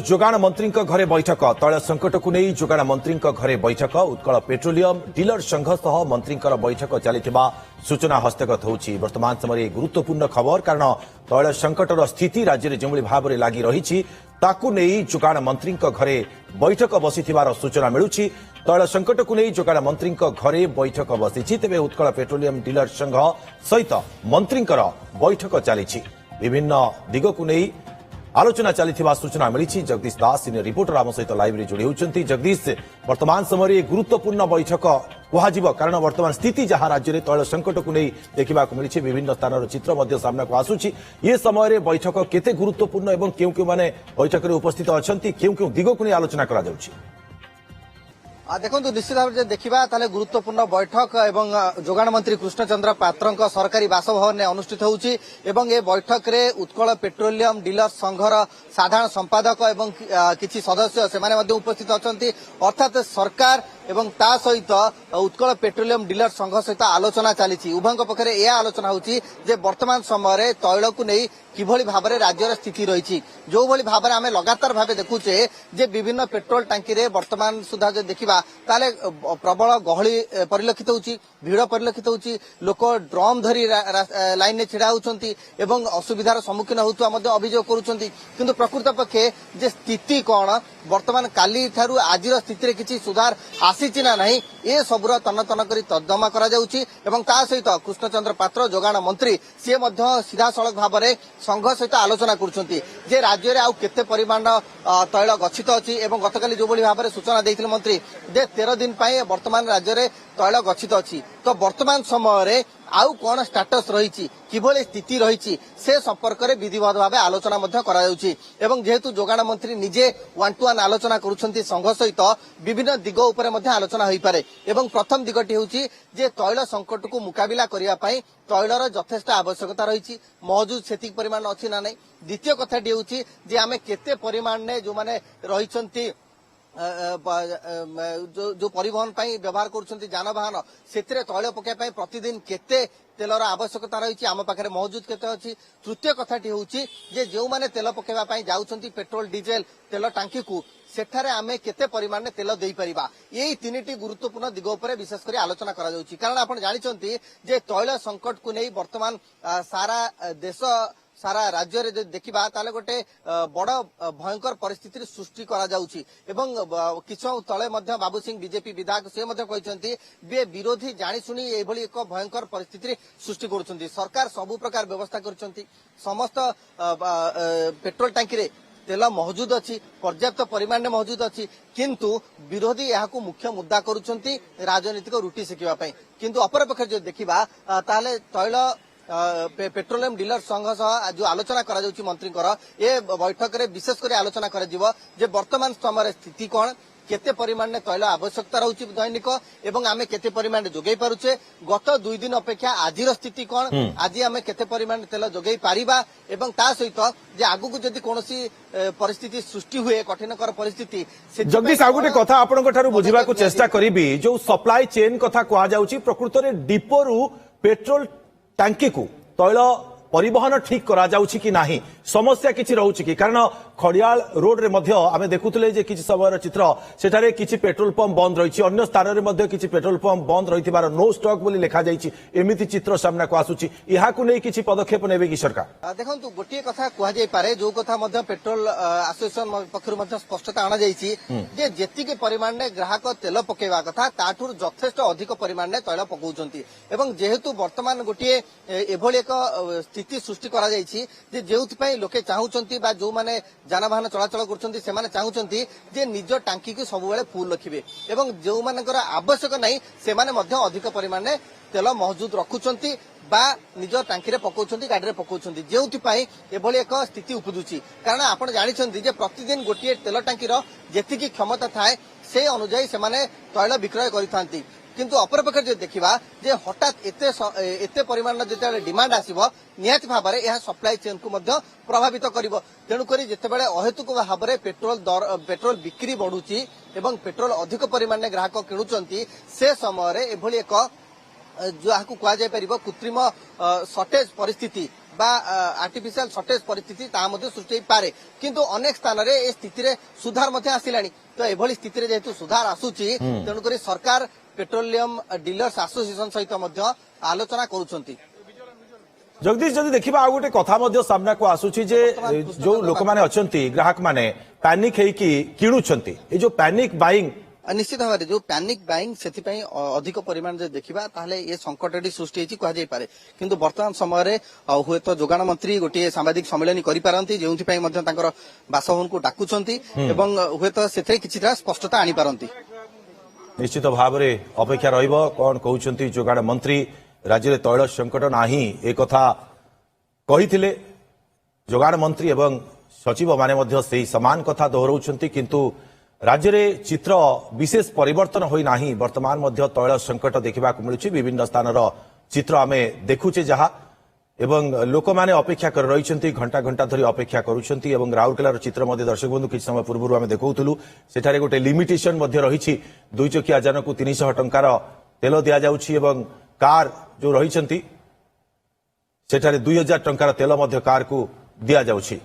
जोगाण मंत्री घरे बैठक तैल संकट को नहीं जोगाण मंत्री घरे बैठक उत्कल पेट्रोलियम डीलर संघ सह मंत्री बैठक चली सूचना हस्तगत होची। वर्तमान समय गुरुत्वपूर्ण खबर कारण तैल संकटर स्थिति राज्य में जो भाव में लगी रही ताकू नहीं जोगाण मंत्री घरे बैठक बसिथिबार सूचना मिलुची। तैल संकट को नहीं जोगाण मंत्री घरे बैठक बसी तेज उत्कल पेट्रोलियम डीलर संघ सहित मंत्री बैठक चली विभिन्न दिग को नहीं आलोचना चली सूचना मिली। जगदीश दास सीनियर रिपोर्टर आम सहित लाइव जोड़ी होती। जगदीश, वर्तमान समय गुरुत्वपूर्ण बैठक कह कारण वर्तमान स्थिति जहां राज्य में तैल संकट को नहीं देखा मिली विभिन्न स्थान चित्र सामना को आसूची। ये समय बैठक केते गुरुत्वपूर्ण एवं क्यों क्यों माने बैठक में उपस्थित अच्छा क्यों क्यों दिग को नहीं आलोचना करा जाउची? देखो निश्चित भाव में देखा गुरुत्वपूर्ण बैठक एवं जोगाण मंत्री कृष्णचंद्र पात्र सरकारी बासभवन में अनुष्ठित होउची एवं ए बैठक रे उत्कल पेट्रोलियम डीलर संघर साधारण संपादक एवं किछि सदस्य से उपस्थित अछंती। अर्थात सरकार एवं ता सहित उत्कल पेट्रोलियम डीलर संघ सहित आलोचना चली। उभय पक्षरे यह आलोचना होची जे वर्तमान समय तैल को नहीं किभली भाव में राज्यर स्थिति रही जो भली भाव में आम लगातार भाव देखुचे जे विभिन्न पेट्रोल टांकी रे वर्तमान सुधा जो देखा ताले प्रबल गहली परिलक्षित होची, भीड़ परिलक्षित होची। लोक ड्रम धरी लाइन में छिड़ा होचंती एवं असुविधार सम्मुखीन होतुवा मध्ये अभियोग करूचंती। किंतु प्रकृत पक्षे जे स्थिति कौन वर्तमान काली ठारू आजिर स्थिति रे किछि सुधार आसीची ना नहीं ए सबुर तन्न तन्न करी तर्जमा करा जाउची एवं ता सहित कृष्णचंद्र पात्र जोगाण मंत्री से मध्य सीधा सड़क भाव में संघ सहित आलोचना करुछंती जे राज्य रे आउ केते परिमाण तैल गच्छित अछि एवं गतकाली जो भली भाव में सूचना देथिले मंत्री जे 13 दिन पई वर्तमान राज्य रे तैल गच्छित अछि। तो वर्तमान समय रे आउ कोन स्टेटस रही किभली स्थिति रही से संपर्क में विधिवत भाव आलोचना करा जाउची एवं जेहेतु जोगाण मंत्री निजे 1-to-1 आलोचना करुछंती संघ सहित विभिन्न दिग उपरे मध्ये आलोचना होई पारे। एवं प्रथम दिगटी होउची जे तैल संकट को मुकाबिला करिया पई तैलर यथेष्ट आवश्यकता रही मौजूद सेतिक परिमाण अछि ना नै। द्वितीय कथाटी होउची जे आमे केते परिमाण ने जो माने रहिसंती जो परिवहन व्यवहार करुछंती जानवाहन से तैल पकाई प्रतिदिन केते तेलर आवश्यकता रही आम पाखे मौजूद केते अछि। तृतीय कथाटी होउची जे जो माने तेल पकाइबा जाउछंती पेट्रोल डीजेल तेल टांकी को सेठारे आमे केते परिमाण में तेल देई परिबा यही तीनिटी गुरुत्वपूर्ण दिग उपरे विशेष करी आलोचना करा जाउची। कारण आपण जानिछंती जे तैल संकट को नहीं वर्तमान सारा देश सारा राज्य रे देखा ताले गोटे बड़ भयंकर परिस्थिति सृष्टि करा जाउची एवं किछ तले मध्य बाबू सिंह बीजेपी विधायक से मध्य कहते विरोधी जानी सुनी एभली एक भयंकर परिस्थिति सृष्टि करुछंती। सरकार सबु प्रकार व्यवस्था करुछंती समस्त पेट्रोल टांकी रे तेल मौजूद अच्छी पर्याप्त परिमाण में मौजूद अच्छी किंतु विरोधी यहाँ मुख्य मुद्दा करुछंती राजनीतिक रुटी सेकिबा किंतु अपरपक्ष जो देखा ताले तैल पेट्रोलियम डीलर संघ सह जो आलोचना करा जाउची मंत्रींकर ए बैठक रे विशेष कर आलोचना करा जिवो जे वर्तमान समय स्थिति कौन केते परिमाण में तैल आवश्यकता रहउची दैनिक एवं आमे केते परिमाण में जोगै पारुचे गत 2 दिन अपेक्षा आजिर स्थिति कौन आज आमे केते परिमाण में तेल जोगै पारिबा एवं ता सहित जे आगु को जदी कोनोसी परिस्थिति सृष्टि हुए कठिनकर परिस्थिति जगदीश आ गोटे कथा आपनक ठारू बुझिबा को चेष्टा करिबी जो सप्लाई चेन कथा कहा जाउची प्रकृत रे डिपो रु पेट्रोल टांकी को तैल परिवहन ठीक करा जाउची कि नाही समस्या किछि रहउची कि कारण खड़ियाल रोड रे मध्य आमे देखुतले जे किछि समय चित्र सेठारे किछि पेट्रोल पंप बंद रहिछि अन्य स्थान रे मध्य किछि पेट्रोल पंप बंद रहिथिबार नो स्टॉक बोली लिखा जाइछि एमिति चित्र सामना को आसुची इहा को नै किछि पदक्षेप नेबे कि सरकार? देखंतु गोटिए कथा कहा जाय पारे जो कथा मध्य पेट्रोल एसोसिएशन पक्षरु मध्य स्पष्टता आना जाइछि जे जेतिके परिमाण ने ग्राहक तेल पकेवा कथा ताठुर यथेष्ट अधिक परिमाण ने तैल पकाउचंती एवं जेहेतु वर्तमान गोटिए एभली एक स्थिति सृष्टि करा जाइछि जे जेउथि लोके चाहूचंती बा जो माने जानवाहन चलाचल करछंती से माने चाहूचंती जे निज टांकी को सब बेले फुल रखिबे एवं जो मानकर आवश्यक नहीं से माने मध्य अधिक परिमाण में तेल मौजूद रखुचंती बा निज टांकी रे पकाउचंती गाड़ी रे पकाउचंती जेउथि एभली एक स्थिति उपदुची। कारण आपण जानिछंती जे प्रतिदिन गोटिए तेल टांकी रो जेतिकी क्षमता थाए से अनुसार से माने तैल विक्रय करिथांती किंतु अपरपक्ष जो देखा जे हठात एते परिमाण जो डिमांड आसीबो निहाती भाव में यह सप्लाई चेन को प्रभावित करिवो। तेणुकरी जेतेबेले अहेतुक भाव में पेट्रोल बिक्री बढ़ुची एवं पेट्रोल अधिक परिमाण में ग्राहक किणुचंती से समय एभली एक जो कह कृत्रिम सर्टेज परिस्थिति बा आर्टिफिशियल सर्टेज परिस्थिति ताहा मध्य सृष्टि होई पारे किंतु अनेक स्थान रे ए स्थिति रे सुधार मध्य आसिलानी तो एभली स्थिति रे जेहेतु सुधार आसुची तेणुकरी सरकार पेट्रोलियम डीलर्स एसोसिएशन सहित मध्य आलोचना करूछंती। जगदीश जदि देखिबा आ गोटे कथा मध्य सामना को आसुची जे जो लोक माने अछंती ग्राहक माने पैनिक हेकी किणुछंती ए जो पैनिक बाइंग निश्चित भाव जो पैनिक बाइंग से अधिक परिमाण जे देखा ताहले ये संकट सृष्टि कह पारे किंतु वर्तमान समय हुए तो जोगाण मंत्री गोटे सांबादिक सम्मेलन करिपारंती जेउथि मध्य तांकर बासभवन को डाकुचंती एवं हुए तो सेथे किछिटा स्पष्टता आनी पारंती। निश्चित भाव में अपेक्षा रहिबो कोन कहउछंती जोगाण मंत्री राज्य में तैल संकट नाही ए कथा कहिथिले जोगाण मंत्री एवं सचिव माने मध्य सेही समान कथा दोहराउछंती किंतु राज्य में चित्र विशेष परिवर्तन होई नाही वर्तमान मध्य तैल संकट देखा मिलुछि विभिन्न स्थान चित्र आमे देखुचे जहा एवं लोक माने अपेक्षा कर रहिछंती घंटा घंटा धरी अपेक्षा करूछंती एवं राउरकेलार चित्र मध्य दर्शक बंधु किछ समय पूर्व आमे देखौथुलु सेठारे गोटे लिमिटेशन मध्य रहिछि 2 चकिया यान को 300 टंकार तेल दिया जाउछि एवं कार जो रहिछंती सेठारे 2000 टंकार तेल मध्य कार को दिया जाउछि।